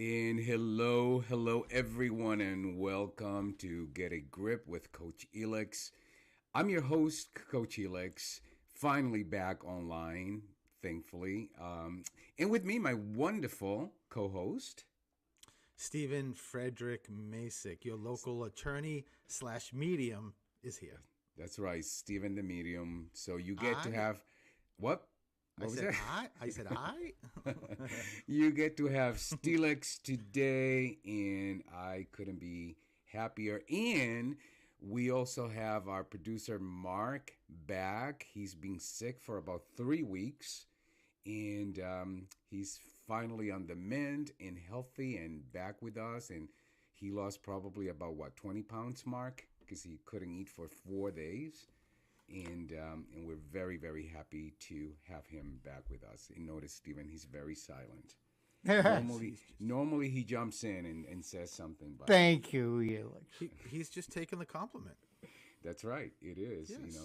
And hello everyone, and welcome to Get a Grip with Coach Elix. I'm your host, Coach Elix, finally back online, thankfully. And with me, my wonderful co host. Stephen Frederick Masick, your local attorney slash medium, is here. That's right, Stephen the Medium. So you get to I, have what? I What was said that? I. You get to have Steelix today, and I couldn't be happier. And we also have our producer Mark back. He's been sick for about 3 weeks, and he's finally on the mend and healthy and back with us. And he lost probably about what 20 pounds, Mark, because he couldn't eat for 4 days. And we're very happy to have him back with us. And notice, Stephen, he's very silent. Normally he jumps in and says something, but Thank you, Elix. He's just taking the compliment. that's right. It is. Yes.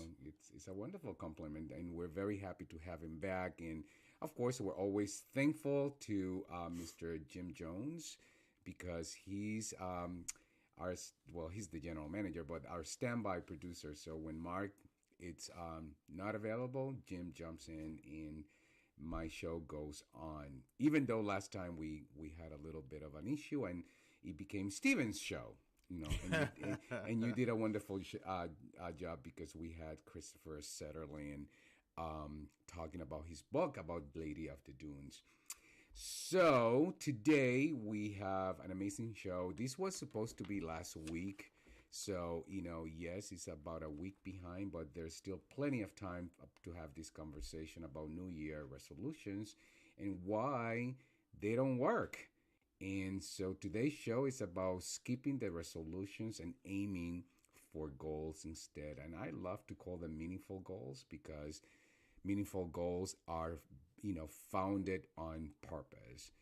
It's a wonderful compliment, and we're very happy to have him back. And of course, we're always thankful to Mr. Jim Jones because he's he's the general manager, but our standby producer. So when Mark it's not available, Jim jumps in and my show goes on. Even though last time we had a little bit of an issue and it became Steven's show, and you did a wonderful job because we had Christopher Setterland talking about his book about Lady of the Dunes. So today we have an amazing show. This was supposed to be last week. So, yes, it's about a week behind, but there's still plenty of time to have this conversation about New Year resolutions and why they don't work. And so today's show is about skipping the resolutions and aiming for goals instead. And I love to call them meaningful goals because meaningful goals are, founded on purpose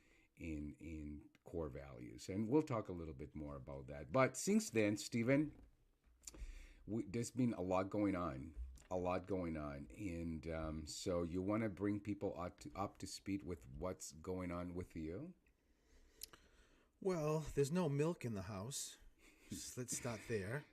in core values, and we'll talk a little bit more about that. But since then, Stephen, there's been a lot going on, and so you want to bring people up to speed with what's going on with you. Well, there's no milk in the house. Let's start there.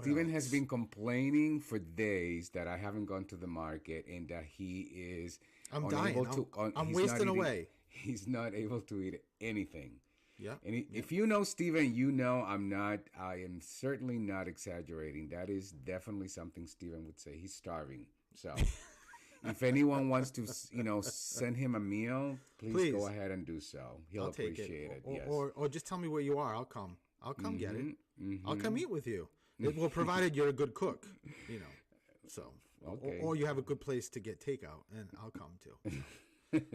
Stephen has been complaining for days that I haven't gone to the market and that he is I'm dying. I'm he's wasting not eating, away. He's not able to eat anything. Yeah. And if you know Stephen, you know I am certainly not exaggerating. That is definitely something Stephen would say. He's starving. So if anyone wants to, send him a meal, please go ahead and do so. He'll I'll take appreciate it. Or, Yes. or just tell me where you are. I'll come. I'll come get it. Mm-hmm. I'll come eat with you. Well, provided you're a good cook, So, Okay. or you have a good place to get takeout, and I'll come too.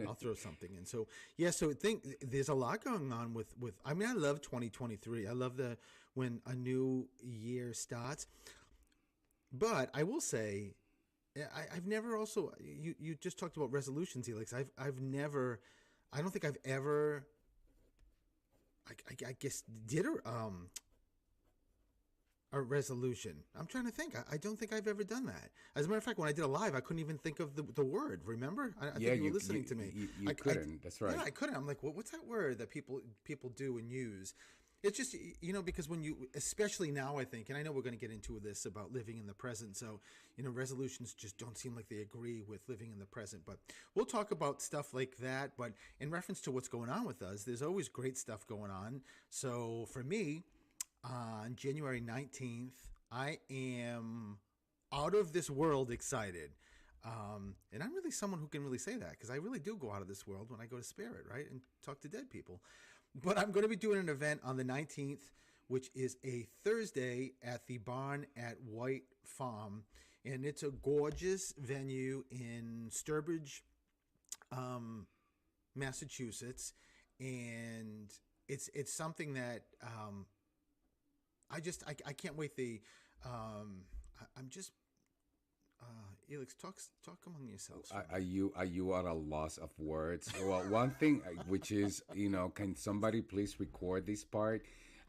I'll throw something in. So yeah, so I think there's a lot going on with. I mean, I love 2023. I love when a new year starts. But I will say, I've never also. You just talked about resolutions, Elix. I've never. I don't think I've ever. I guess did a resolution. I'm trying to think. I don't think I've ever done that. As a matter of fact, when I did a live, I couldn't even think of the word. Remember? I think you were listening to me. You couldn't. That's right. Yeah, I couldn't. I'm like, what's that word that people do and use? It's just, because when you, especially now, I think, and I know we're going to get into this about living in the present. So, resolutions just don't seem like they agree with living in the present. But we'll talk about stuff like that. But in reference to what's going on with us, there's always great stuff going on. So for me, on January 19th, I am out of this world excited. And I'm really someone who can really say that because I really do go out of this world when I go to Spirit, right? And talk to dead people. But I'm going to be doing an event on the 19th, which is a Thursday at the barn at White Farm. And it's a gorgeous venue in Sturbridge, Massachusetts. And it's something that I can't wait. I'm just Elix, talk among yourselves. Are you at a loss of words? Well, one thing which is can somebody please record this part?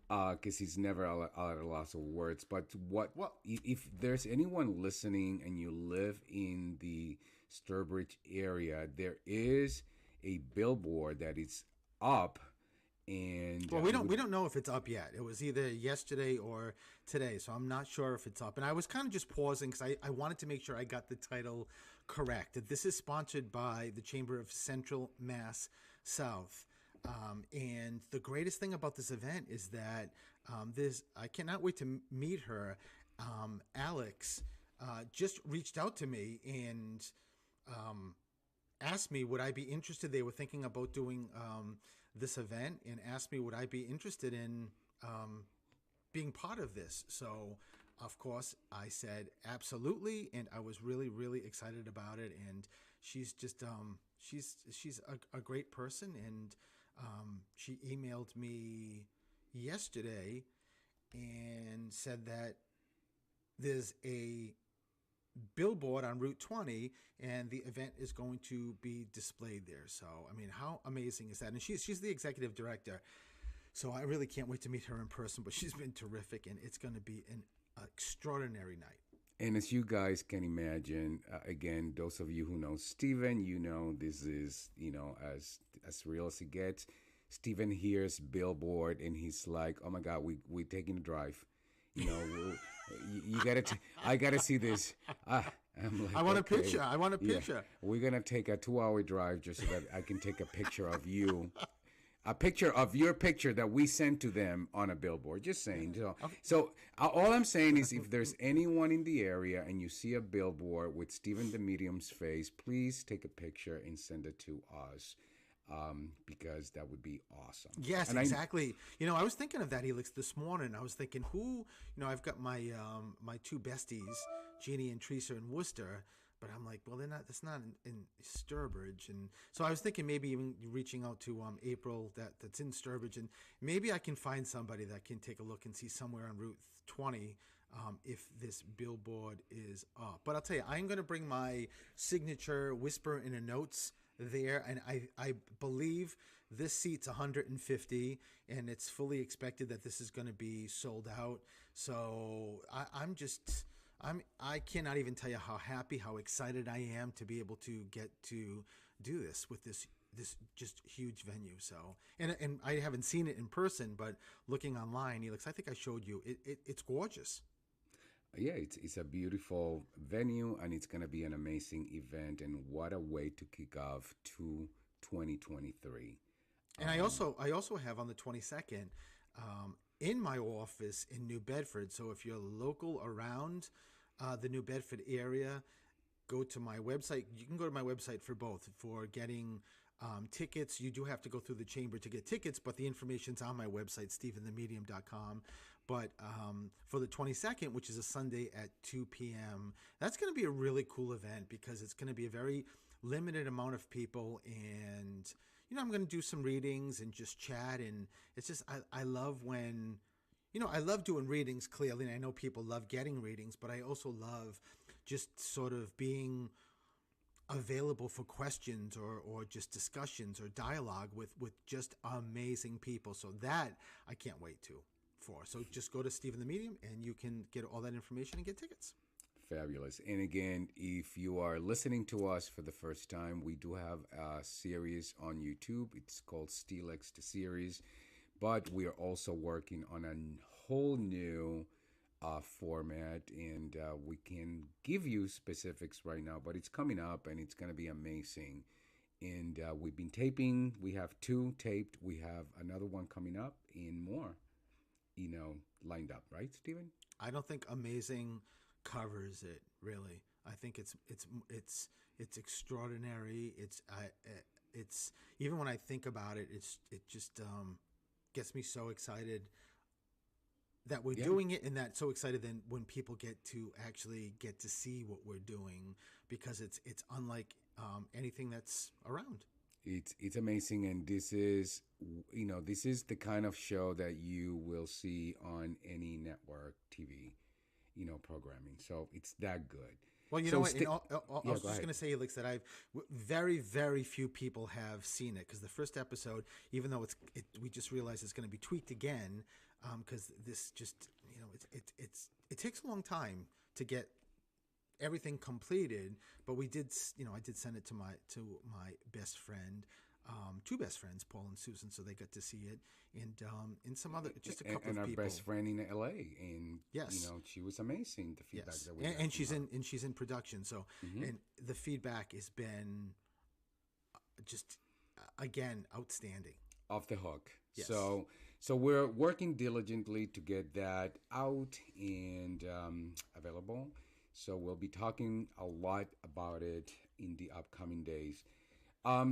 Because he's never at a loss of words. But if there's anyone listening and you live in the Sturbridge area, there is a billboard that is up, and Well, we don't know if it's up yet. It was either yesterday or today, so I'm not sure if it's up. And I was kind of just pausing because I wanted to make sure I got the title correct. That this is sponsored by the Chamber of Central Mass South. And the greatest thing about this event is that this I cannot wait to meet her. Alex just reached out to me and um, asked me would I be interested. They were thinking about doing this event and asked me would I be interested in being part of this. So, of course, I said absolutely, and I was really, really excited about it. And she's just she's a great person, and she emailed me yesterday and said that there's a billboard on Route 20, and the event is going to be displayed there. So, I mean, how amazing is that? And she's the executive director. So I really can't wait to meet her in person, but she's been terrific, and it's going to be an extraordinary night. And as you guys can imagine, again, those of you who know Steven, you know this is, as real as it gets. Steven hears Billboard and he's like, "Oh my God, we taking a drive." You know, you gotta. I gotta see this. I'm like, I want okay, a picture. I want a yeah, picture. we're gonna take a 2-hour drive just so that I can take a picture of you, a picture of your picture that we sent to them on a billboard. Just saying. So, Okay. all I'm saying is, if there's anyone in the area and you see a billboard with Stephen the Medium's face, please take a picture and send it to us, because that would be awesome. Yes, And exactly. I was thinking of that, Helix, this morning. I was thinking, I've got my my two besties, Jeannie and Teresa in Worcester, but I'm like, well, they're not. That's not in Sturbridge, and so I was thinking maybe even reaching out to April that's in Sturbridge, and maybe I can find somebody that can take a look and see somewhere on Route 20. If this billboard is up. But I'll tell you, I'm going to bring my signature Whisper in a Notes there, and I believe this seat's 150, and it's fully expected that this is going to be sold out. So I cannot even tell you how happy, how excited I am to be able to get to do this with this just huge venue. So and I haven't seen it in person, but looking online, Elix, I think I showed you. It's gorgeous. yeah, it's a beautiful venue, and it's gonna be an amazing event. And what a way to kick off to 2023. And Um, I also have on the 22nd in my office in New Bedford. So if you're local around the New Bedford area, go to my website. You can go to my website for both. For getting tickets, you do have to go through the chamber to get tickets, but the information's on my website, stephenthemedium.com. But for the 22nd, which is a Sunday at 2 p.m., that's going to be a really cool event because it's going to be a very limited amount of people. And, I'm going to do some readings and just chat. And it's just, I love when, I love doing readings clearly. And I know people love getting readings, but I also love just sort of being available for questions or just discussions or dialogue with just amazing people. So that I can't wait for. So just go to Stephen the Medium and you can get all that information and get tickets. Fabulous. And again, if you are listening to us for the first time, we do have a series on YouTube. It's called Steelix the Series, but we are also working on a whole new format, and we can give you specifics right now, but it's coming up and it's going to be amazing. And we've been taping. We have 2 taped. We have another one coming up and more, lined up, right, Stephen? I don't think amazing covers it really. I think it's extraordinary. It's even when I think about it, it just gets me so excited that we're Yeah. doing it, and that so excited then when people get to actually get to see what we're doing, because it's unlike anything that's around. It's amazing, and this is the kind of show that you will see on any network TV, programming. So it's that good. Well, you So know what? I yeah, was go just ahead. going to say, Alex, that very, very few people have seen it because the first episode, even though we just realized it's going to be tweaked again, because this just, it takes a long time to get everything completed. But we did, I did send it to my best friend, two best friends, Paul and Susan, so they got to see it, and some other, just a couple And of our people. best friend in LA, and Yes, she was amazing. The feedback yes, that we got and from she's her. in production. So, Hmm. and the feedback has been just again outstanding. Off the hook. Yes. So we're working diligently to get that out and available. So we'll be talking a lot about it in the upcoming days.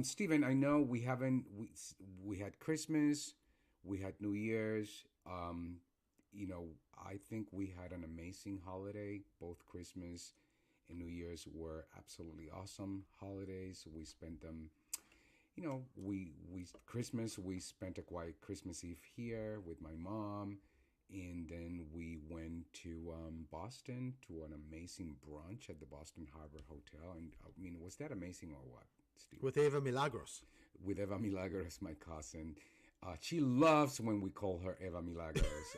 Stephen, I know we had Christmas, we had New Year's. I think we had an amazing holiday. Both Christmas and New Year's were absolutely awesome holidays. We spent them, we Christmas we spent a quiet Christmas Eve here with my mom, and then we went to Boston to an amazing brunch at the Boston Harbor Hotel. And I mean, was that amazing or what, Steve? With Eva Milagros. With Eva Milagros, my cousin. She loves when we call her Eva Milagros,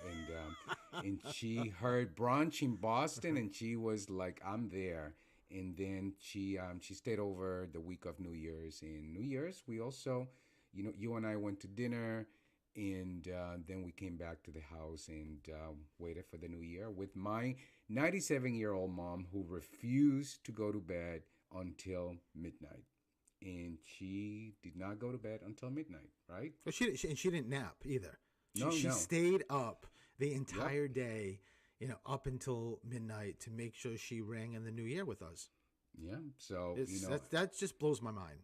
and she heard brunch in Boston, and she was like, "I'm there." And then she stayed over the week of New Year's. In New Year's, we also, you and I went to dinner, and then we came back to the house and waited for the New Year with my 97-year-old mom who refused to go to bed until midnight, and she did not go to bed until midnight, right? But she didn't nap either. No, She no. stayed up the Yep. entire day, up until midnight to make sure she rang in the new year with us. Yeah. So, That just blows my mind.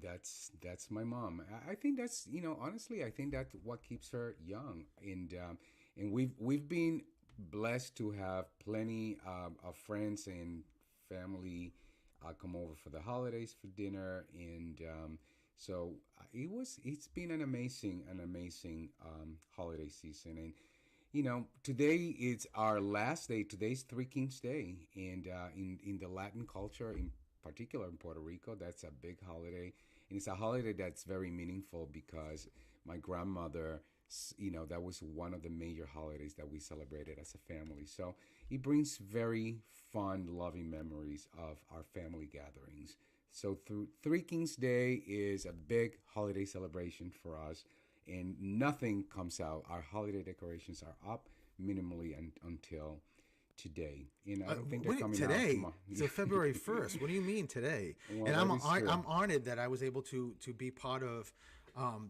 that's my mom. I think that's, honestly, I think that's what keeps her young. And we've been blessed to have plenty of friends and family come over for the holidays for dinner, and so it's been an amazing holiday season. And today is our last day. Today's Three Kings Day, and in the Latin culture, in particular in Puerto Rico, that's a big holiday, and it's a holiday that's very meaningful because my grandmother, that was one of the major holidays that we celebrated as a family. So it brings very fond, loving memories of our family gatherings. So through Three Kings Day is a big holiday celebration for us, and nothing comes out. Our holiday decorations are up minimally until today, and I don't think they're coming out Today, tomorrow. so February 1st. What do you mean today? Well, And that is true. I'm honored that I was able to be part of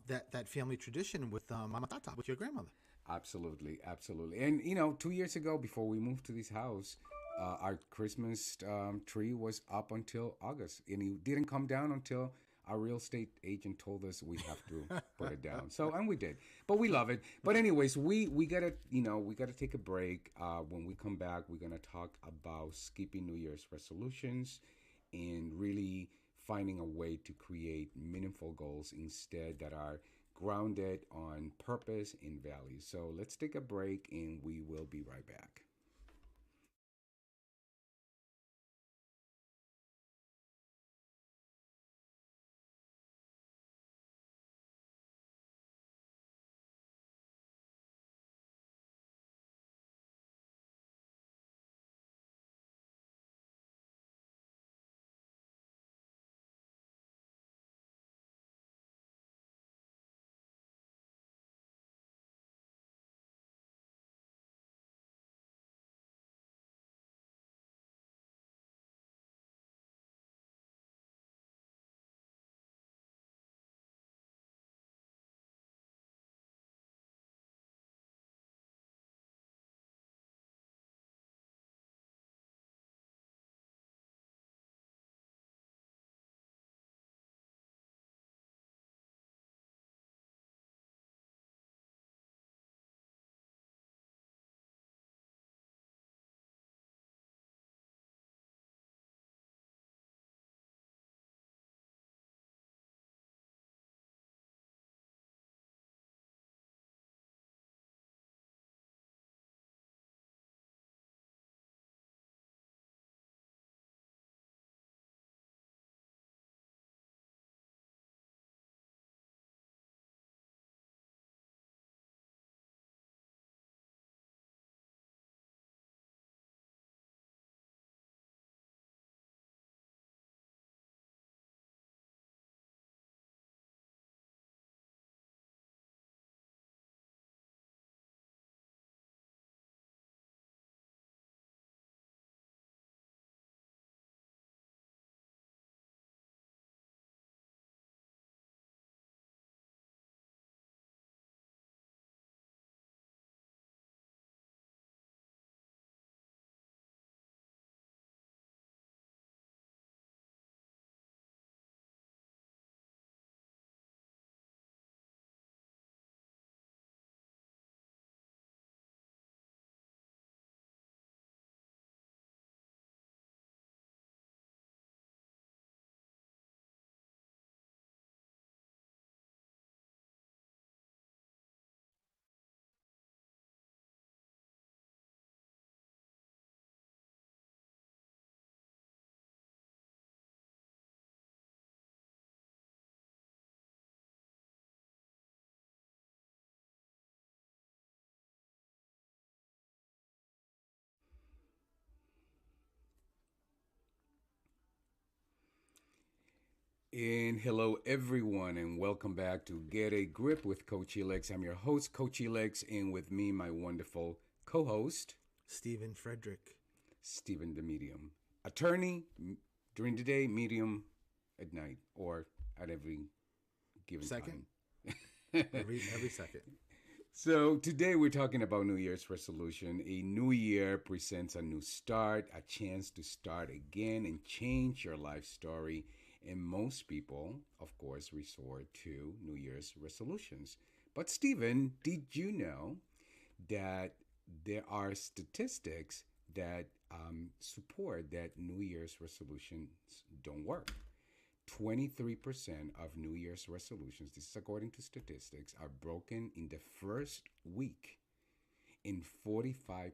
that family tradition with Mama Tata, with your grandmother. Absolutely, absolutely. And 2 years ago, before we moved to this house, our Christmas tree was up until August, and it didn't come down until our real estate agent told us we have to put it down. So, and we did, but we love it. But anyways, we gotta we gotta take a break. When we come back, we're gonna talk about skipping New Year's resolutions and really finding a way to create meaningful goals instead that are grounded on purpose and values. So let's take a break, and we will be right back. And hello, everyone, and welcome back to Get a Grip with Coach Elex. I'm your host, Coach Elex, and with me, my wonderful co host, Stephen Frederick. Stephen the Medium. Attorney during the day, medium at night, or at every given Second, time. every second. So, today we're talking about New Year's resolution. A new year presents a new start, a chance to start again and change your life story. And most people, of course, resort to New Year's resolutions. But, Stephen, did you know that there are statistics that support that New Year's resolutions don't work? 23% of New Year's resolutions, this is according to statistics, are broken in the first week, and 45%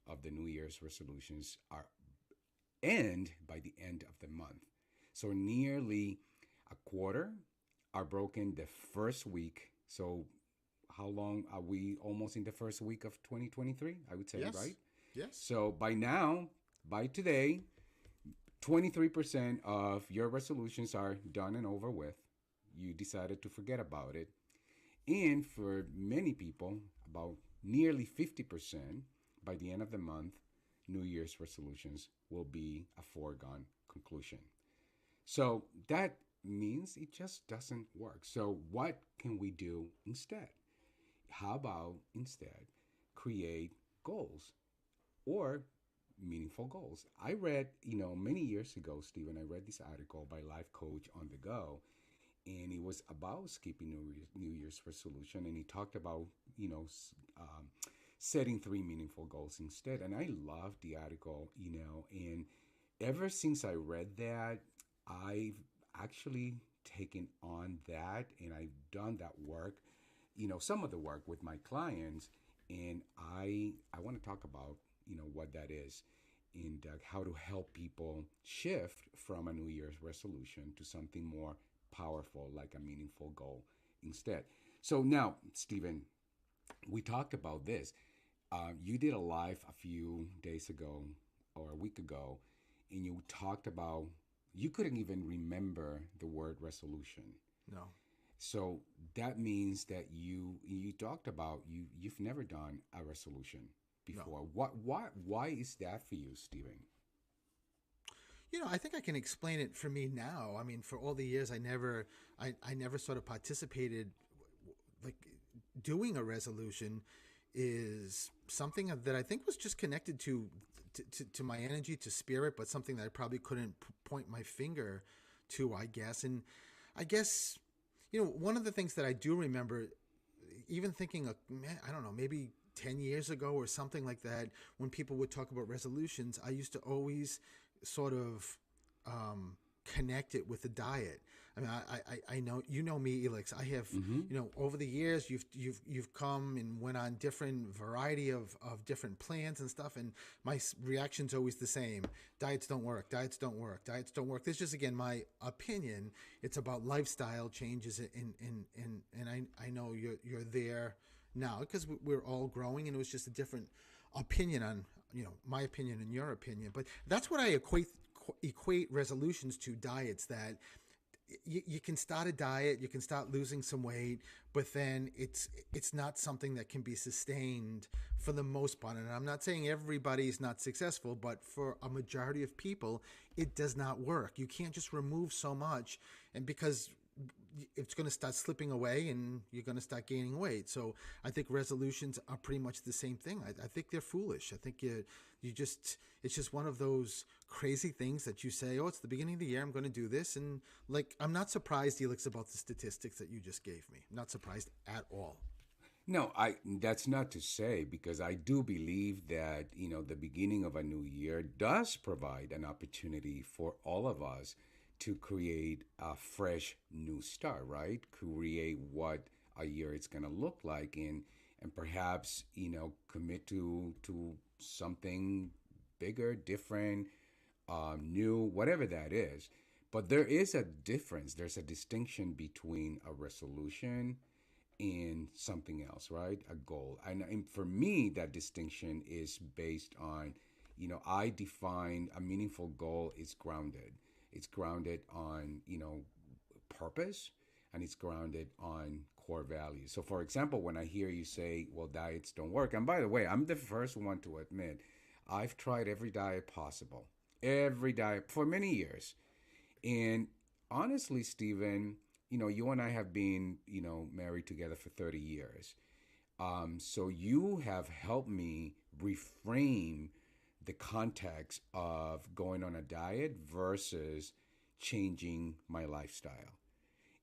of the New Year's resolutions are end by the end of the month. So nearly a quarter are broken the first week. So how long are we? Almost in the first week of 2023, I would say, Yes. right? Yes. So by now, by today, 23% of your resolutions are done and over with. You decided to forget about it. And for many people, about nearly 50% by the end of the month, New Year's resolutions will be a foregone conclusion. So that means it just doesn't work. So, what can we do instead? How about instead create goals or meaningful goals? I read, many years ago, Stephen, I read this article by Life Coach on the Go, and it was about skipping New Year's resolution, and he talked about, setting three meaningful goals instead. And I loved the article, and ever since I read that, I've actually taken on that and I've done that work, some of the work with my clients. And I want to talk about, what that is and how to help people shift from a New Year's resolution to something more powerful, like a meaningful goal instead. So now, Stephen, we talked about this. You did a live a few days ago or a week ago, and you talked about you couldn't even remember the word resolution. No. So that means that you talked about you've never done a resolution before. No. Why is that for you, Stephen? I think I can explain it for me now. I mean, for all the years, I never sort of participated, like doing a resolution is something that I think was just connected to my energy, to spirit, but something that I probably couldn't point my finger to, I guess. And I guess, one of the things that I do remember, even thinking of, I don't know, maybe 10 years ago or something like that, when people would talk about resolutions, I used to always sort of connect it with the diet. I mean, I know, me, Elix. I have, over the years, you've come and went on different variety of different plans and stuff, and my reaction's always the same. Diets don't work. Diets don't work. Diets don't work. This is just, again, my opinion. It's about lifestyle changes, and I know you're there now because we're all growing, and it was just a different opinion on, my opinion and your opinion. But that's what I equate resolutions to, diets, that you can start a diet, you can start losing some weight, but then it's not something that can be sustained for the most part. And I'm not saying everybody's not successful, but for a majority of people, it does not work. You can't just remove so much, and because it's going to start slipping away and you're going to start gaining weight. So I think resolutions are pretty much the same thing. I think they're foolish. I think it's just one of those crazy things that you say, oh, it's the beginning of the year, I'm going to do this. And like, I'm not surprised, Elix, about the statistics that you just gave me. I'm not surprised at all. No, that's not to say, because I do believe that, the beginning of a new year does provide an opportunity for all of us to create a fresh new start, right? Create what a year is going to look like, and perhaps, commit to something bigger, different, new, whatever that is. But there is a difference. There's a distinction between a resolution and something else, right? A goal. And for me, that distinction is based on, I define a meaningful goal is grounded. It's grounded on, purpose, and it's grounded on core values. So, for example, when I hear you say, well, diets don't work, and by the way, I'm the first one to admit I've tried every diet possible, every diet for many years. And honestly, Stephen, you and I have been, married together for 30 years. So you have helped me reframe the context of going on a diet versus changing my lifestyle.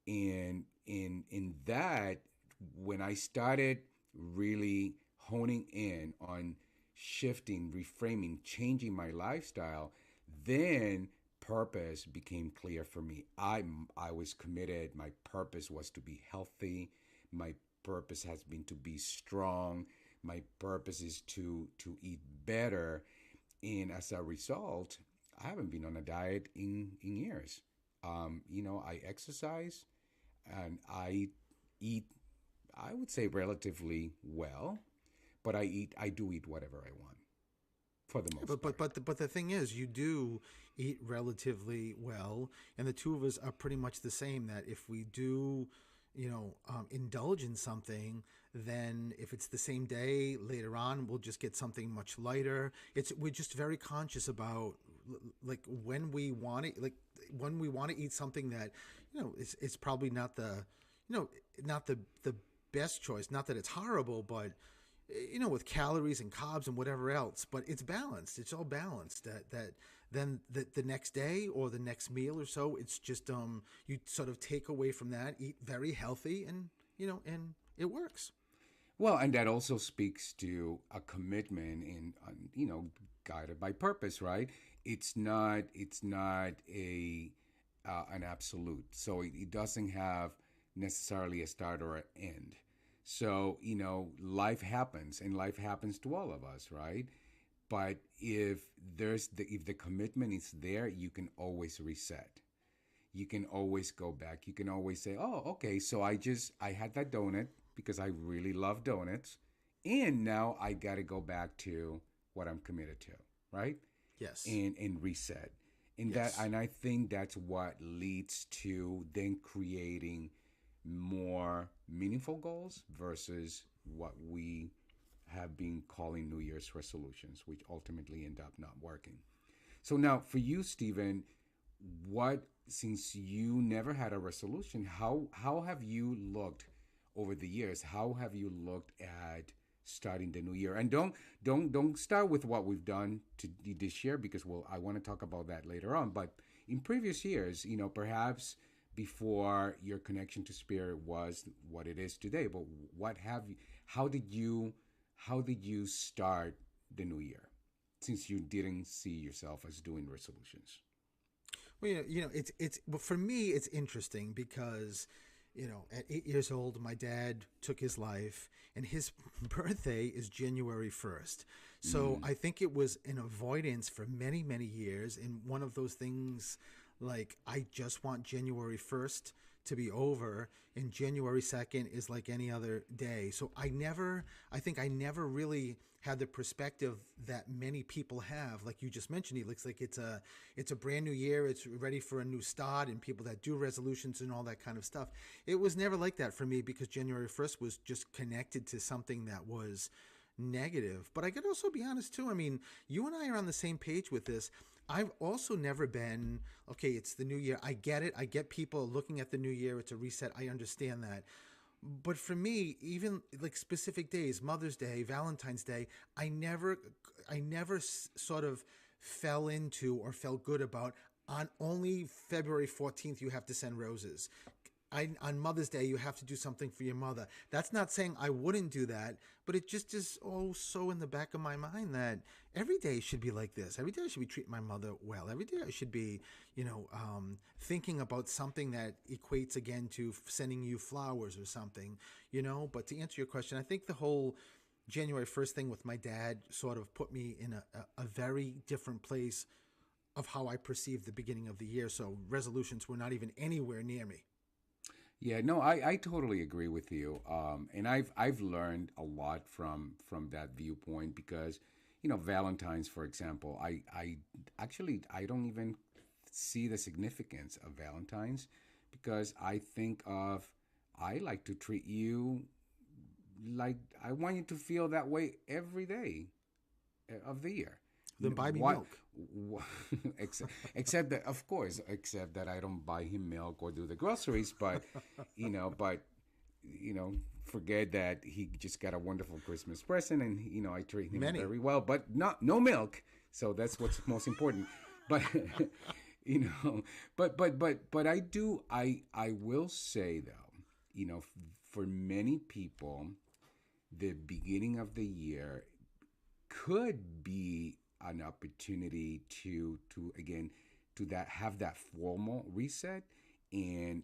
And in that, when I started really honing in on shifting, reframing, changing my lifestyle, then purpose became clear for me. I was committed. My purpose was to be healthy. My purpose has been to be strong. My purpose is to eat better. And as a result, I haven't been on a diet in years. I exercise and I eat, I would say relatively well, but I do eat whatever I want for the most part. But the thing is, you do eat relatively well, and the two of us are pretty much the same. That if we do, indulge in something, then if it's the same day later on, we'll just get something much lighter. We're just very conscious about like when we want it, like when we want to eat something that it's probably not the not the best choice. Not that it's horrible, but with calories and carbs and whatever else, but it's balanced. It's all balanced. That then the next day or the next meal or so, it's just you sort of take away from that, eat very healthy, and and it works. Well, and that also speaks to a commitment in, guided by purpose, right? It's not a an absolute. So it doesn't have necessarily a start or an end. So, life happens and life happens to all of us, right? But if the commitment is there, you can always reset. You can always go back. You can always say, "Oh, okay, so I had that donut because I really love donuts, and now I got to go back to what I'm committed to," right? Yes. And reset. Yes. And I think that's what leads to then creating more meaningful goals versus what we have been calling New Year's resolutions, which ultimately end up not working. So now for you, Stephen, what since you never had a resolution, how have you looked over the years? How have you looked at starting the new year? And don't start with what we've done to this year because I want to talk about that later on. But in previous years, perhaps before your connection to spirit was what it is today. But what have you? How did you start the new year? Since you didn't see yourself as doing resolutions. Well, it's but for me, it's interesting because, at 8 years old, my dad took his life, and his birthday is January 1st. So Mm. I think it was an avoidance for many, many years, and one of those things, like I just want January 1st to be over, and January 2nd is like any other day. So I think I never really had the perspective that many people have. Like you just mentioned, it looks like it's a brand new year. It's ready for a new start, and people that do resolutions and all that kind of stuff. It was never like that for me because January 1st was just connected to something that was negative. But I could also be honest too. I mean, you and I are on the same page with this. I've also never been, okay, it's the new year. I get it. I get people looking at the new year. It's a reset. I understand that. But for me, even like specific days, Mother's Day, Valentine's Day, I never sort of fell into or felt good about on only February 14th you have to send roses. On Mother's Day, you have to do something for your mother. That's not saying I wouldn't do that, but it just is so in the back of my mind that every day should be like this. Every day I should be treating my mother well. Every day I should be, thinking about something that equates again to sending you flowers or something. But to answer your question, I think the whole January 1st thing with my dad sort of put me in a very different place of how I perceived the beginning of the year. So resolutions were not even anywhere near me. Yeah, no, I totally agree with you. And I've learned a lot from that viewpoint because, Valentine's, for example, I actually I don't even see the significance of Valentine's because I like to treat you like I want you to feel that way every day of the year. Then buy me What, milk. except that, of course, except that I don't buy him milk or do the groceries, but you know, forget that he just got a wonderful Christmas present, and I treat him Many. very well, but not no milk. So that's what's most important. But but I will say though, for many people, the beginning of the year could be an opportunity to again to that have that formal reset. And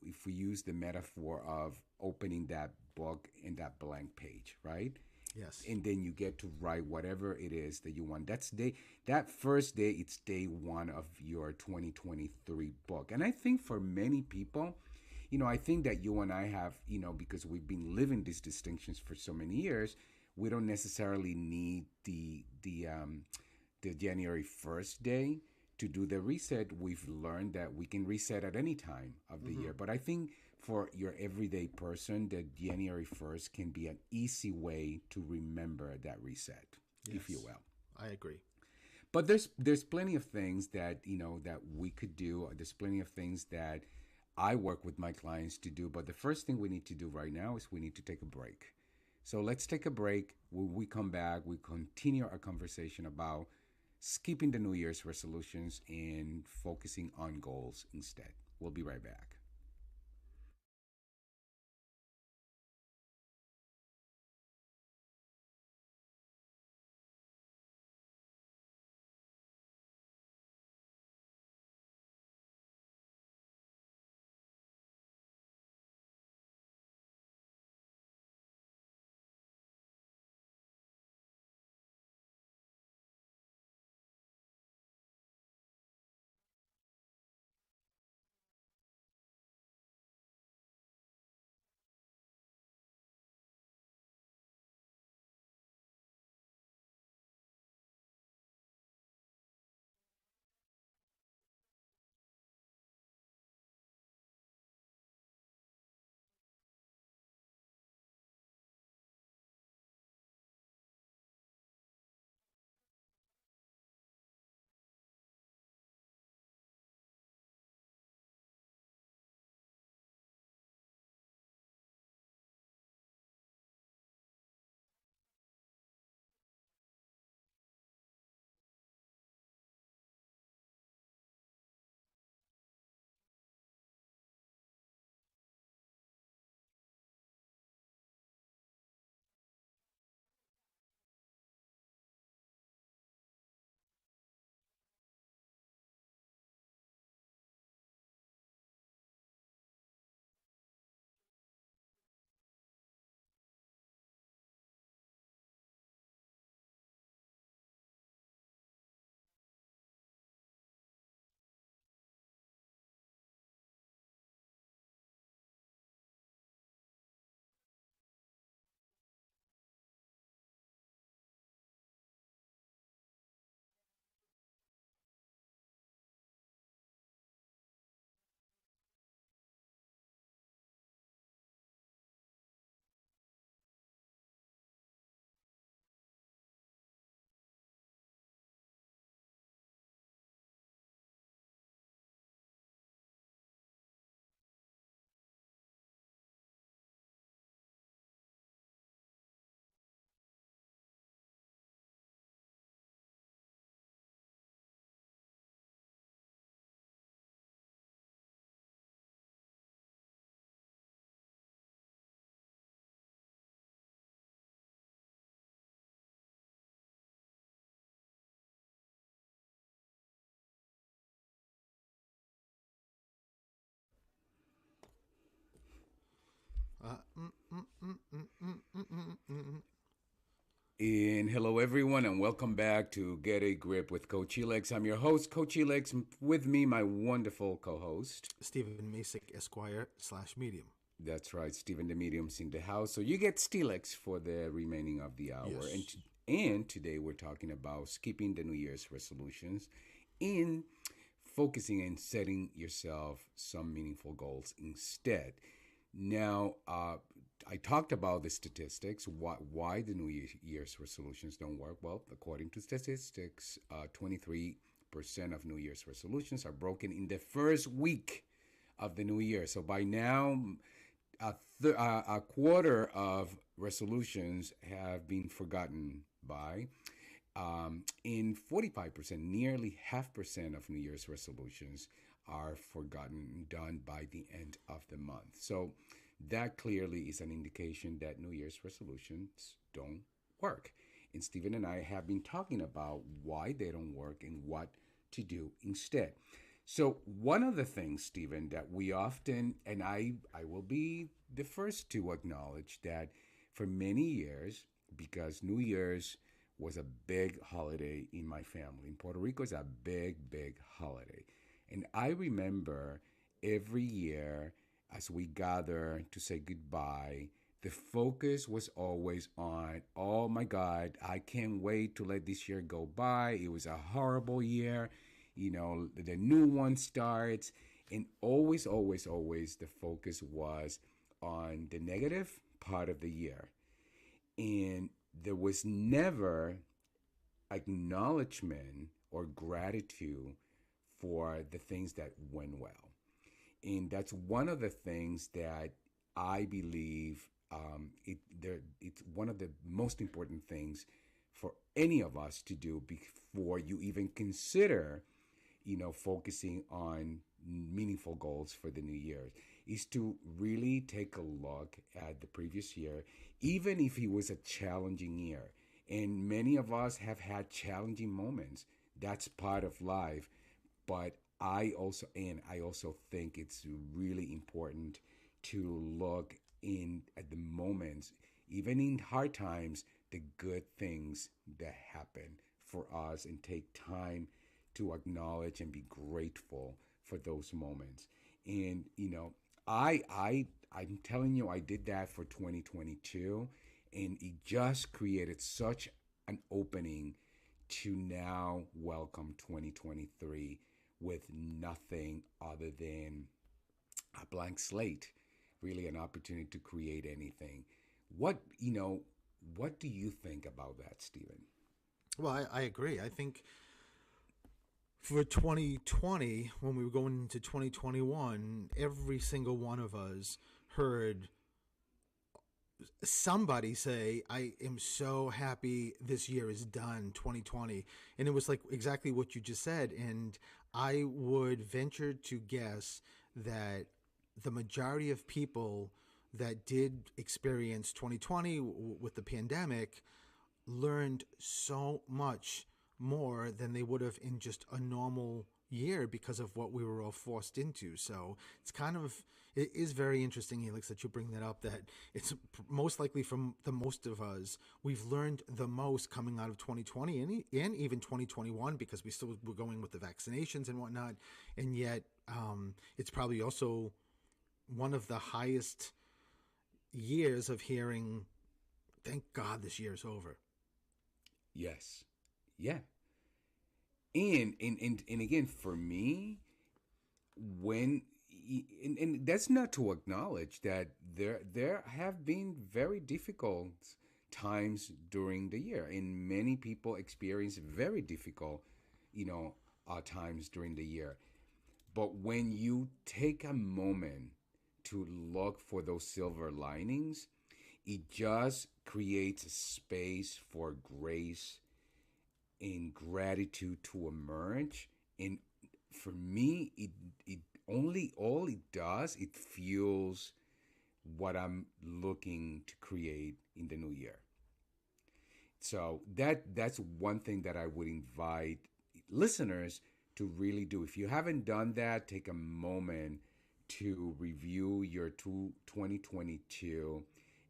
if we use the metaphor of opening that book in that blank page, right? Yes. And then you get to write whatever it is that you want. That first day, it's day one of your 2023 book. And I think for many people, I think that you and I have, because we've been living these distinctions for so many years, we don't necessarily need the January 1st day to do the reset. We've learned that we can reset at any time of the year. But I think for your everyday person, that January 1st can be an easy way to remember that reset, if you Yes. will. I agree. But there's plenty of things that that we could do. There's plenty of things that I work with my clients to do. But the first thing we need to do right now is we need to take a break. So let's take a break. When we come back, we continue our conversation about skipping the New Year's resolutions and focusing on goals instead. We'll be right back. Uh, mm, mm, mm, mm, mm, mm, mm, mm, mm. And hello, everyone, and welcome back to Get a Grip with Coach Elex. I'm your host, Coach Elex. With me, my wonderful co-host. Stephen Masick, Esquire / Medium. That's right, Stephen the Medium's in the house. So you get Steelex for the remaining of the hour. Yes. And today we're talking about skipping the New Year's resolutions. And focusing and setting yourself some meaningful goals instead. Now, I talked about the statistics, why the New Year's resolutions don't work. Well, according to statistics, 23% of New Year's resolutions are broken in the first week of the new year. So by now, a quarter of resolutions have been forgotten by. In 45%, nearly half percent of New Year's resolutions are forgotten, done by the end of the month. So that clearly is an indication that New Year's resolutions don't work. And Stephen and I have been talking about why they don't work and what to do instead. So one of the things, Stephen, that we often, and I will be the first to acknowledge that for many years, because New Year's was a big holiday in my family. In Puerto Rico, it's a big, big holiday. And I remember every year as we gather to say goodbye, the focus was always on, oh my God, I can't wait to let this year go by. It was a horrible year. The new one starts. And always, always, always the focus was on the negative part of the year. And there was never acknowledgement or gratitude for the things that went well. And that's one of the things that I believe it's one of the most important things for any of us to do before you even consider, focusing on meaningful goals for the new year, is to really take a look at the previous year, even if it was a challenging year. And many of us have had challenging moments. That's part of life. But I also think it's really important to look in at the moments, even in hard times, the good things that happen for us, and take time to acknowledge and be grateful for those moments. And I'm telling you, I did that for 2022, and it just created such an opening to now welcome 2023 with nothing other than a blank slate, really an opportunity to create anything. What do you think about that, Stephen? Well, I agree. I think for 2020, when we were going into 2021, every single one of us heard somebody say, I am so happy this year is done, 2020. And it was like exactly what you just said. And I would venture to guess that the majority of people that did experience 2020 with the pandemic learned so much more than they would have in just a normal year because of what we were all forced into. So it is very interesting, Helix, that you bring that up, that it's most likely from the most of us, we've learned the most coming out of 2020 and even 2021, because we still were going with the vaccinations and whatnot. And yet it's probably also one of the highest years of hearing, thank God this year is over. Yes. Yeah. And again, for me, when and that's not to acknowledge that there have been very difficult times during the year, and many people experience very difficult, times during the year. But when you take a moment to look for those silver linings, it just creates a space for grace and gratitude to emerge. And for me, it only all it does, it fuels what I'm looking to create in the new year. So that's one thing that I would invite listeners to really do. If you haven't done that, take a moment to review your 2022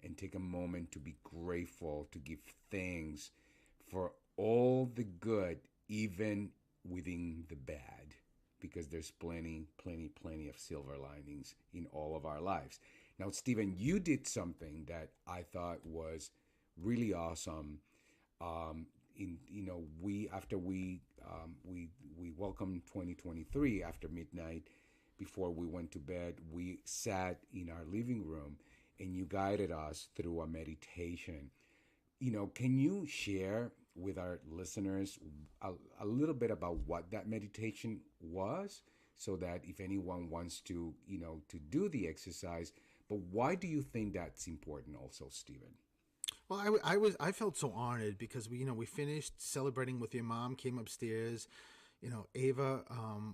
and take a moment to be grateful, to give thanks for all the good, even within the bad, because there's plenty, plenty, plenty of silver linings in all of our lives. Now, Stephen, you did something that I thought was really awesome. We after we we welcomed 2023 after midnight. Before we went to bed, we sat in our living room, and you guided us through a meditation. Can you share with our listeners a little bit about what that meditation was, so that if anyone wants to, to do the exercise, but why do you think that's important also, Stephen? Well, I felt so honored because we finished celebrating with your mom, came upstairs. Ava,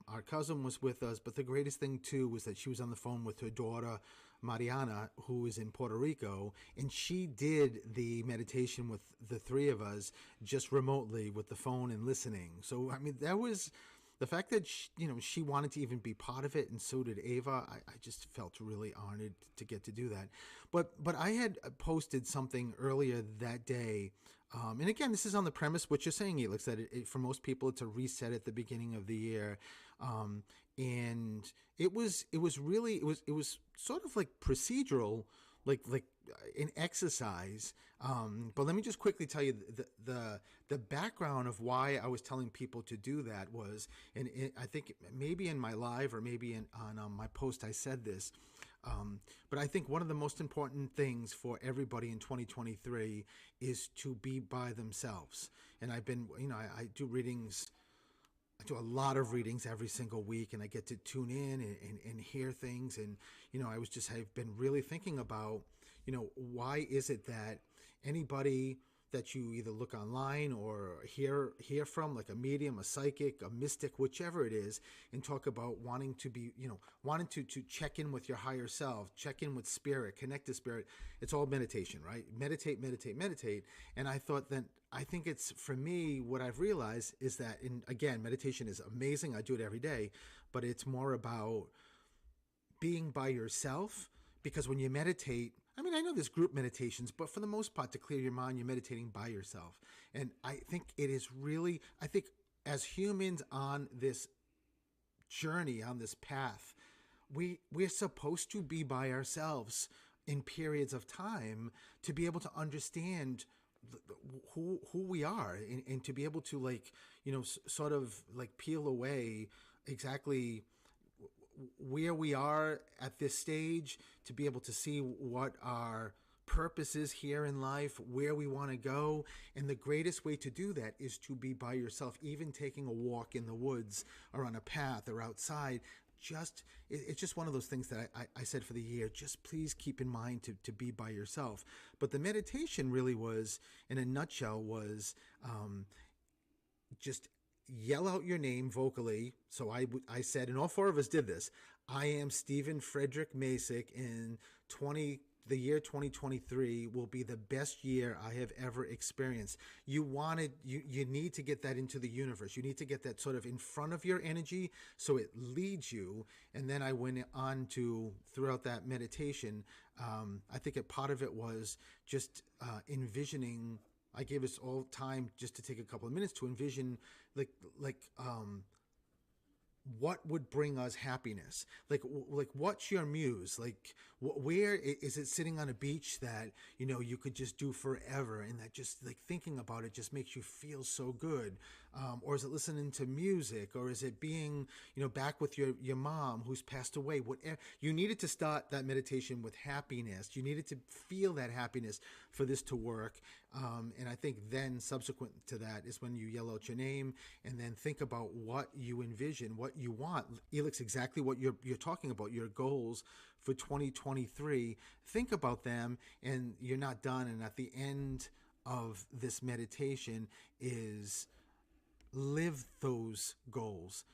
our cousin, was with us, but the greatest thing too was that she was on the phone with her daughter, Mariana, who is in Puerto Rico, and she did the meditation with the three of us just remotely with the phone and listening. So I mean, that was the fact that she wanted to even be part of it, and so did Ava. I just felt really honored to get to do that. But I had posted something earlier that day, and again, this is on the premise what you're saying, Elix, that for most people it's a reset at the beginning of the year, and it was sort of like procedural, like an exercise. But let me just quickly tell you the background of why I was telling people to do that was, and I think maybe in my live or maybe on my post I said this, but I think one of the most important things for everybody in 2023 is to be by themselves. And I've been, I do readings. I do a lot of readings every single week, and I get to tune in and hear things. And, I've been really thinking about, why is it that anybody that you either look online or hear from, like a medium, a psychic, a mystic, whichever it is, and talk about wanting to be, wanting to check in with your higher self, check in with spirit, connect to spirit. It's all meditation, right? Meditate, meditate, meditate. And I thought that, I think it's, for me, what I've realized is that, again, meditation is amazing. I do it every day, but it's more about being by yourself, because when you meditate, I mean, I know there's group meditations, but for the most part, to clear your mind, you're meditating by yourself. And I think it is really, I think as humans on this journey, on this path, we're supposed to be by ourselves in periods of time to be able to understand who we are, and to be able to sort of like peel away exactly where we are at this stage, to be able to see what our purpose is here in life, where we want to go. And the greatest way to do that is to be by yourself. Even taking a walk in the woods or on a path or outside, it's just one of those things that I said for the year, just please keep in mind to be by yourself. But the meditation really was, in a nutshell, was just yell out your name vocally. So I said, and all four of us did this, I am Stephen Frederick Masick, in the year 2023 will be the best year I have ever experienced. You need to get that into the universe. You need to get that sort of in front of your energy so it leads you. And then I went on to, throughout that meditation, I think part of it was just envisioning. I gave us all time just to take a couple of minutes to envision what would bring us happiness, like what's your muse, like where is it? Sitting on a beach that you could just do forever, and that just like thinking about it just makes you feel so good, or is it listening to music, or is it being back with your mom who's passed away? Whatever, you needed to start that meditation with happiness. You needed to feel that happiness for this to work. And I think then subsequent to that is when you yell out your name, and then think about what you envision, what you want. Elix, exactly what you're talking about, your goals for 2023. Think about them, and you're not done. And at the end of this meditation is live those goals.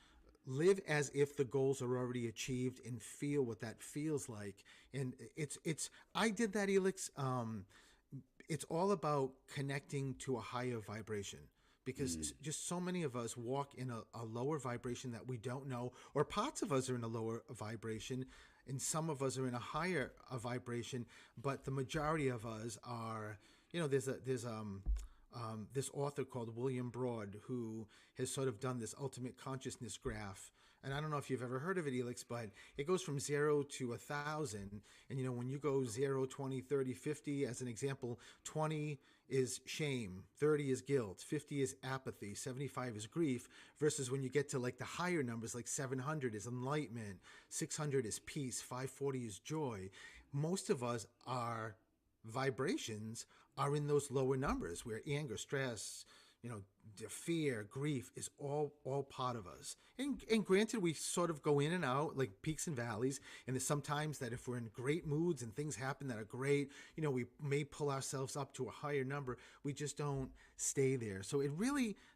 Live as if the goals are already achieved, and feel what that feels like. And I did that, Elix. It's all about connecting to a higher vibration, because just so many of us walk in a lower vibration that we don't know, or parts of us are in a lower vibration, and some of us are in a higher vibration, but the majority of us are, there's this author called William Broad, who has sort of done this ultimate consciousness graph. And I don't know if you've ever heard of it, Elix, but it goes from 0 to 1,000. And, when you go 0, 20, 30, 50, as an example, 20 is shame, 30 is guilt, 50 is apathy, 75 is grief, versus when you get to like the higher numbers, like 700 is enlightenment, 600 is peace, 540 is joy. Most of us are vibrations are in those lower numbers where anger, stress, the fear, grief is all part of us. And granted, we sort of go in and out like peaks and valleys. And there's sometimes that if we're in great moods and things happen that are great, we may pull ourselves up to a higher number. We just don't stay there. So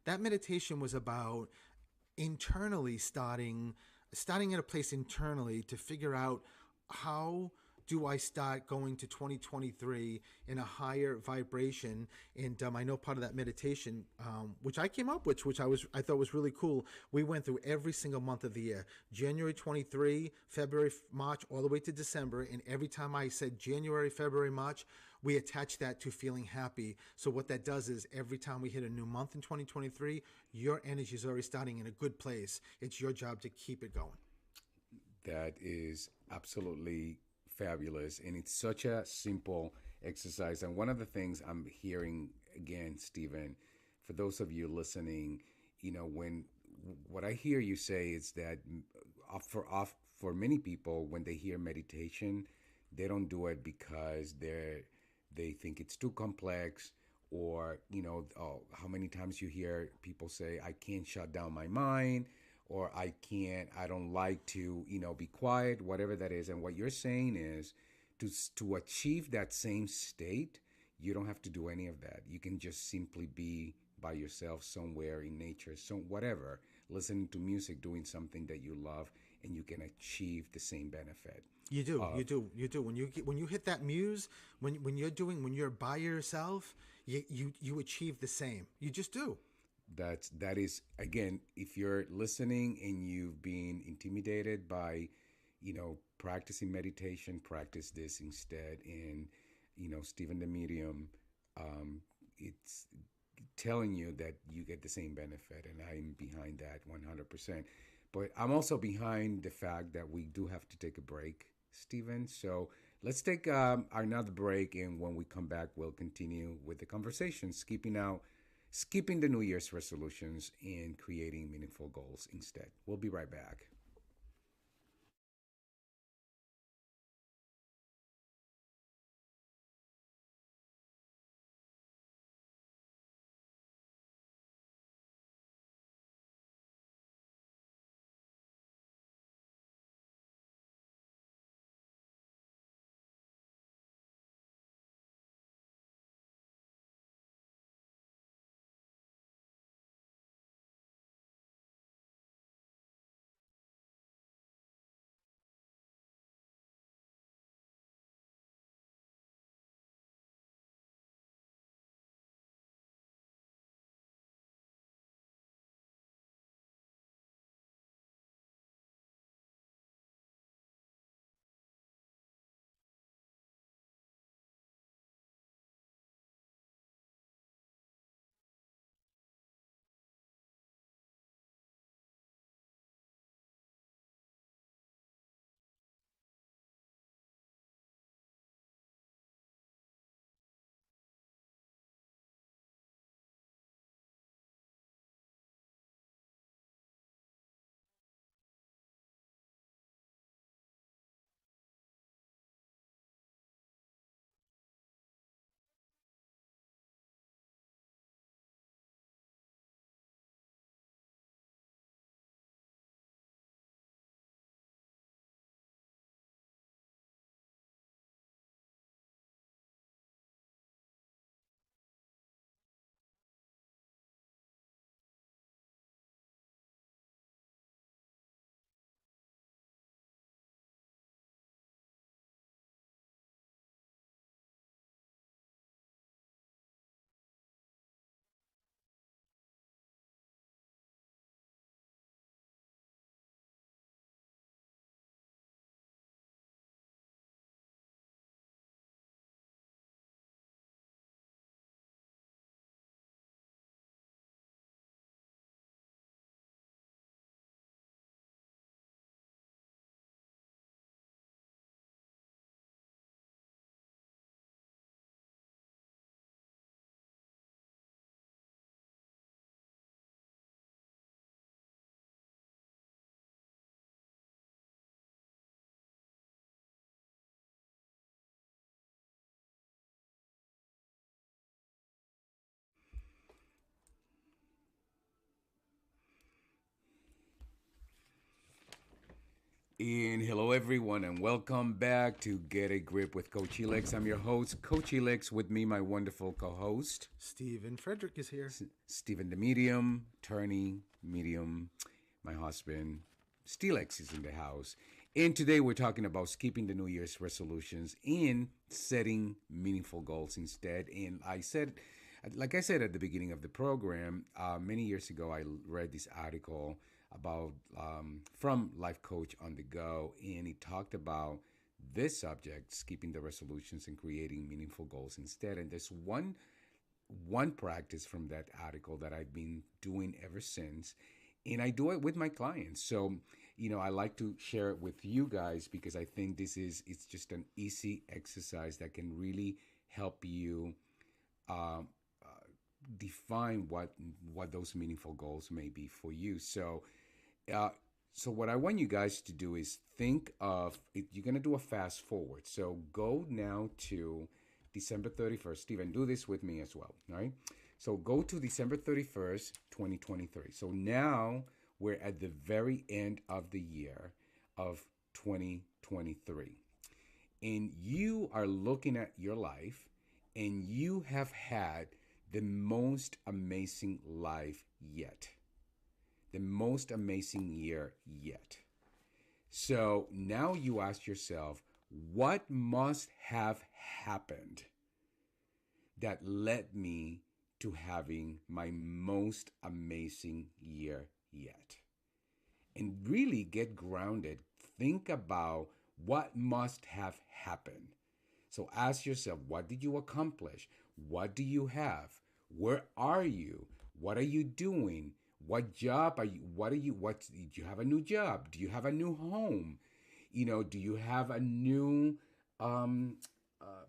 that meditation was about internally starting at a place internally to figure out how do I start going to 2023 in a higher vibration? And I know part of that meditation, which I came up with, which I thought was really cool. We went through every single month of the year, January 23, February, March, all the way to December. And every time I said January, February, March, we attach that to feeling happy. So what that does is every time we hit a new month in 2023, your energy is already starting in a good place. It's your job to keep it going. That is absolutely fabulous. And it's such a simple exercise. And one of the things I'm hearing again, Stephen, for those of you listening, when what I hear you say is that for many people, when they hear meditation, they don't do it because they think it's too complex, or how many times you hear people say, I can't shut down my mind, or I don't like to, be quiet, whatever that is. And what you're saying is to achieve that same state, you don't have to do any of that. You can just simply be by yourself somewhere in nature, whatever, listening to music, doing something that you love, and you can achieve the same benefit. You do. When you hit that muse, when you're by yourself, you achieve the same. You just do. That is, again, if you're listening and you've been intimidated by practicing meditation, practice this instead. And Stephen the Medium, it's telling you that you get the same benefit, and I'm behind that 100%. But I'm also behind the fact that we do have to take a break, Stephen. So let's take another break, and when we come back, we'll continue with the conversation, skipping the New Year's resolutions and creating meaningful goals instead. We'll be right back. And hello, everyone, and welcome back to Get a Grip with Coach Helix. I'm your host, Coach Helix. With me, my wonderful co-host, Stephen Frederick is here. Stephen the Medium, Attorney Medium. My husband, Steelix, is in the house. And today we're talking about skipping the New Year's resolutions and setting meaningful goals instead. And like I said at the beginning of the program, many years ago, I read this article about from Life Coach on the Go, and he talked about this subject, skipping the resolutions and creating meaningful goals instead. And there's one practice from that article that I've been doing ever since, and I do it with my clients. So, I like to share it with you guys because I think it's just an easy exercise that can really help you um, define what those meaningful goals may be for you. Uh, so what I want you guys to do is think of you're gonna do a fast forward. So go now to December 31st. Stephen, do this with me as well. All right. So go to December 31st, 2023. So now we're at the very end of the year of 2023. And you are looking at your life and you have had the most amazing life yet, the most amazing year yet. So now you ask yourself, what must have happened that led me to having my most amazing year yet? And really get grounded. Think about what must have happened. So ask yourself, what did you accomplish? What do you have? Where are you? What are you doing? What job are you? Do you have a new job? Do you have a new home? Do you have a new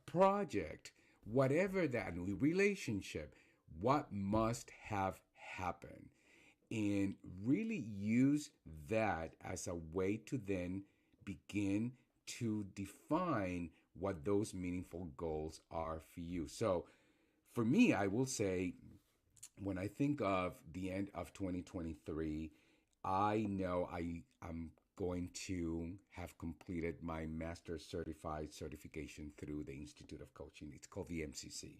project? Whatever that new relationship, what must have happened? And really use that as a way to then begin to define what those meaningful goals are for you. So for me, I will say, when I think of the end of 2023, I know am going to have completed my master's certified certification through the Institute of Coaching. It's called the MCC.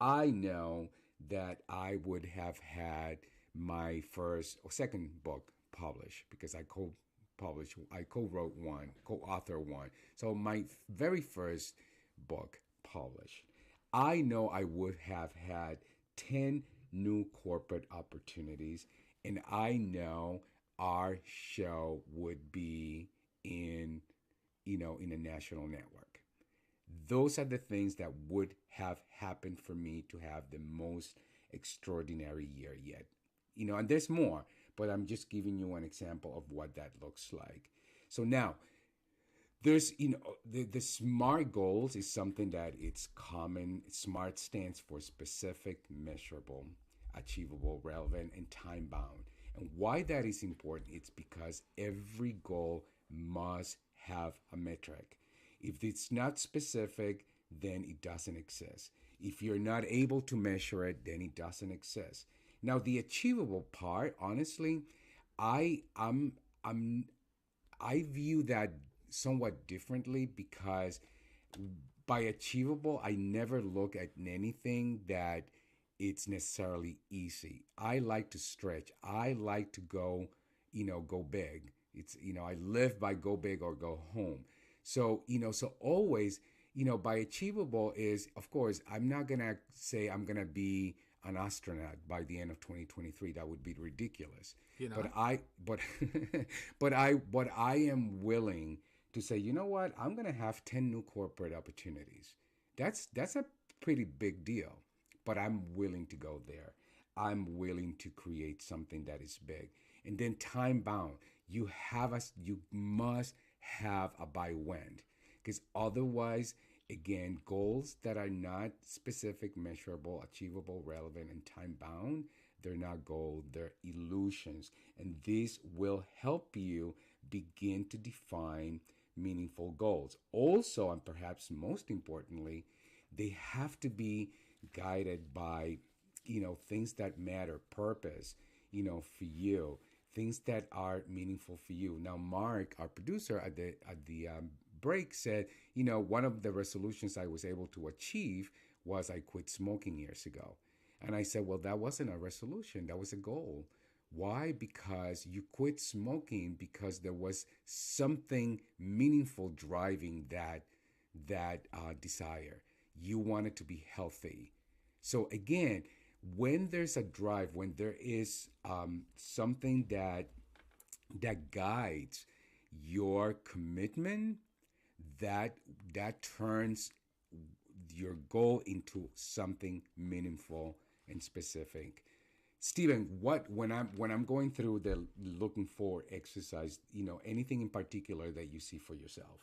I know that I would have had my first or second book published because I co-wrote one, co-author one. So my very first book published. I know I would have had 10 new corporate opportunities, and I know our show would be in a national network. Those are the things that would have happened for me to have the most extraordinary year yet. And there's more, but I'm just giving you an example of what that looks like. So now, there's the SMART goals is something that it's common. SMART stands for specific, measurable, achievable, relevant, and time bound. And why that is important, it's because every goal must have a metric. If it's not specific, then it doesn't exist. If you're not able to measure it, then it doesn't exist. Now, the achievable part, honestly, I I'm I'm I view that somewhat differently because by achievable, I never look at anything that it's necessarily easy. I like to stretch. I like to go big. I live by go big or go home. So always, by achievable is, of course, I'm not going to say I'm going to be an astronaut by the end of 2023. That would be ridiculous. You know, But but I am willing to say, you know what? I'm going to have 10 new corporate opportunities. That's a pretty big deal, but I'm willing to go there. I'm willing to create something that is big. And then time bound. You must have a by when, because otherwise, again, goals that are not specific, measurable, achievable, relevant, and time bound, they're not goals, they're illusions. And this will help you begin to define meaningful goals. Also, and perhaps most importantly, they have to be guided by, things that matter, purpose, for you. things that are meaningful for you. Now, Mark, our producer at the break, said, one of the resolutions I was able to achieve was I quit smoking years ago. And I said, well, that wasn't a resolution, that was a goal. Why? Because you quit smoking because there was something meaningful driving that desire. You wanted to be healthy. So again, when there's a drive, when there is something that guides your commitment, that that turns your goal into something meaningful and specific. Stephen, what when I'm going through the looking for exercise, anything in particular that you see for yourself?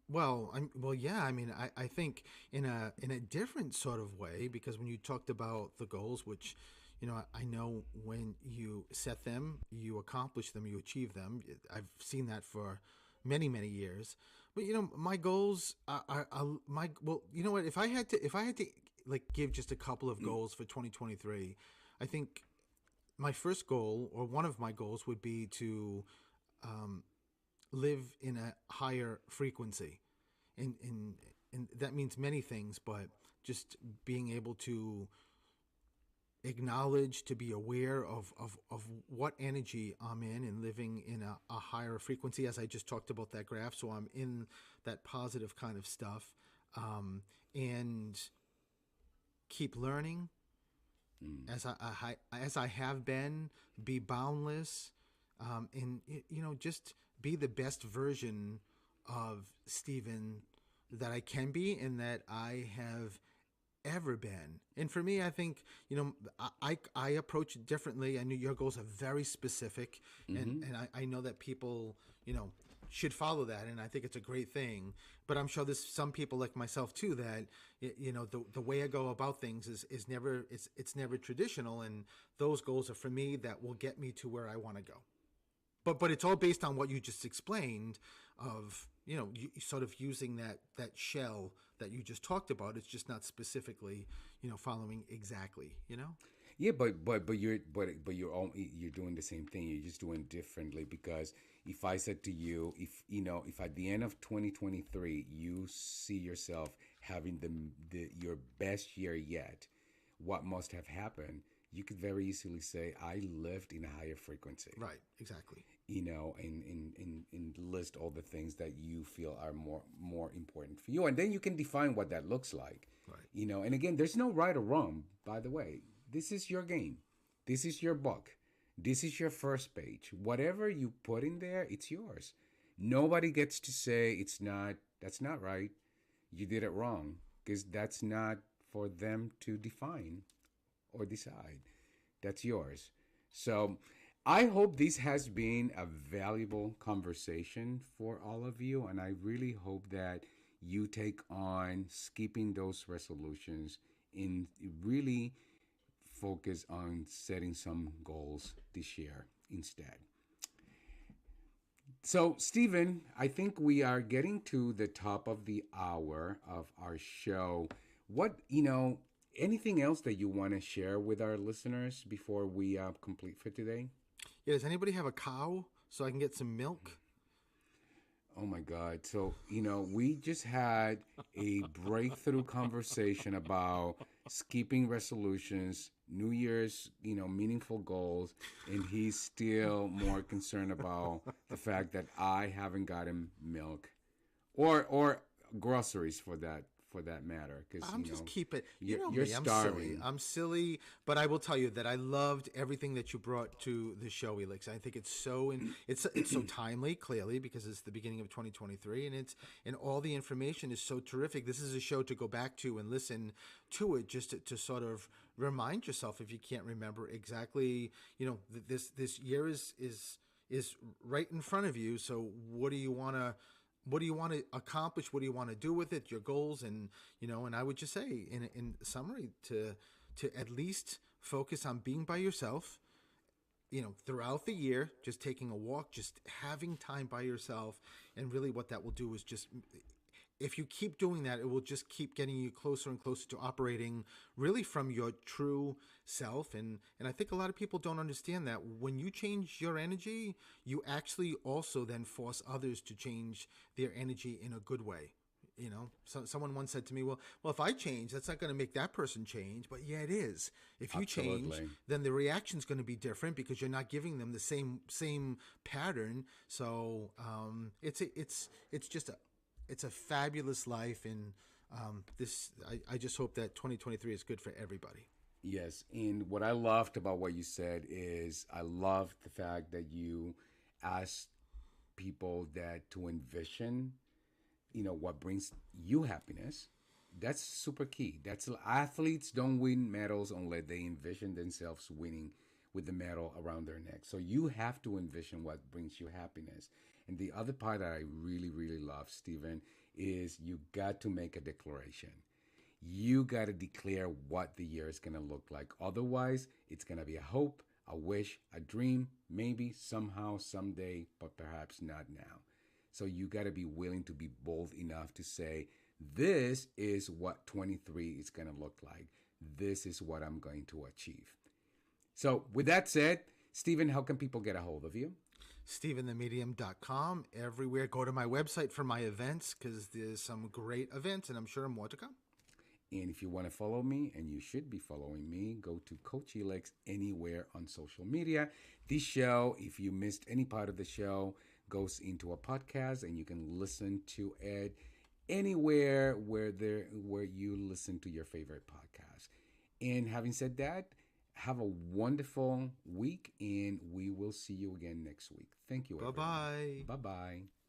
Well, yeah. I mean, I think in a different sort of way, because when you talked about the goals, which I know when you set them, you accomplish them, you achieve them. I've seen that for many years. But my goals are my well. You know what? If I had to like give just a couple of goals for 2023, I think my first goal or one of my goals would be to um, live in a higher frequency, and that means many things, but just being able to acknowledge, to be aware of what energy I'm in, and living in a higher frequency, as I just talked about that graph. So I'm in that positive kind of stuff, and keep learning Mm. as I have been, be boundless, and just be the best version of Stephen that I can be and that I have ever been. And for me, I think I approach it differently. I know your goals are very specific, and Mm-hmm. I know that people should follow that, and I think it's a great thing. But I'm sure there's some people like myself too that the way I go about things is never it's never traditional, and those goals are for me that will get me to where I want to go. But it's all based on what you just explained of sort of using that shell that you just talked about. It's just not specifically following exactly. Yeah, but you're doing the same thing. You're just doing it differently because if I said to you, if at the end of 2023 you see yourself having the your best year yet, what must have happened? You could very easily say I lived in a higher frequency. Right, exactly. And list all the things that you feel are more important for you, and then you can define what that looks like. Right. And again, there's no right or wrong, by the way. This is your game, this is your book, this is your first page. Whatever you put in there, it's yours. Nobody gets to say that's not right, you did it wrong, because that's not for them to define or decide. That's yours. So I hope this has been a valuable conversation for all of you. And I really hope that you take on skipping those resolutions and really focus on setting some goals this year instead. So, Stephen, I think we are getting to the top of the hour of our show. Anything else that you want to share with our listeners before we complete for today? Yeah, does anybody have a cow so I can get some milk? Oh my God. So, we just had a breakthrough conversation about skipping resolutions, New Year's, meaningful goals, and he's still more concerned about the fact that I haven't gotten milk or groceries for that matter, because I'm just keep it. You you're, know you're me. I'm silly. starving. I'm silly, but I will tell you that I loved everything that you brought to the show, Elix. I think it's so timely, clearly, because it's the beginning of 2023, and all the information is so terrific. This is a show to go back to and listen to it, just to sort of remind yourself if you can't remember exactly. This year is right in front of you. So what do you want to accomplish? What do you want to do with it? Your goals, and I would just say, in summary, to at least focus on being by yourself. Throughout the year, just taking a walk, just having time by yourself, and really what that will do is just if you keep doing that, it will just keep getting you closer and closer to operating really from your true self. And I think a lot of people don't understand that when you change your energy, you actually also then force others to change their energy in a good way. Someone once said to me, well, if I change, that's not going to make that person change. But yeah, it is. If you change, Absolutely. then the reaction's going to be different because you're not giving them the same pattern. So it's just it's a fabulous life, and I just hope that 2023 is good for everybody. Yes, and what I loved about what you said is I love the fact that you asked people that to envision, what brings you happiness. That's super key. That's athletes don't win medals unless they envision themselves winning with the medal around their neck. So you have to envision what brings you happiness. And the other part that I really, really love, Stephen, is you got to make a declaration. You got to declare what the year is going to look like. Otherwise, it's going to be a hope, a wish, a dream, maybe somehow, someday, but perhaps not now. So you got to be willing to be bold enough to say, this is what 23 is going to look like. This is what I'm going to achieve. So with that said, Stephen, how can people get a hold of you? StephenTheMedium.com. Everywhere. Go to my website for my events because there's some great events, and I'm sure more to come. And if you want to follow me, and you should be following me, go to Coach Elix anywhere on social media. This show, if you missed any part of the show, goes into a podcast, and you can listen to it anywhere where you listen to your favorite podcast. And having said that, have a wonderful week, and we will see you again next week. Thank you, everyone. Bye-bye. Bye-bye.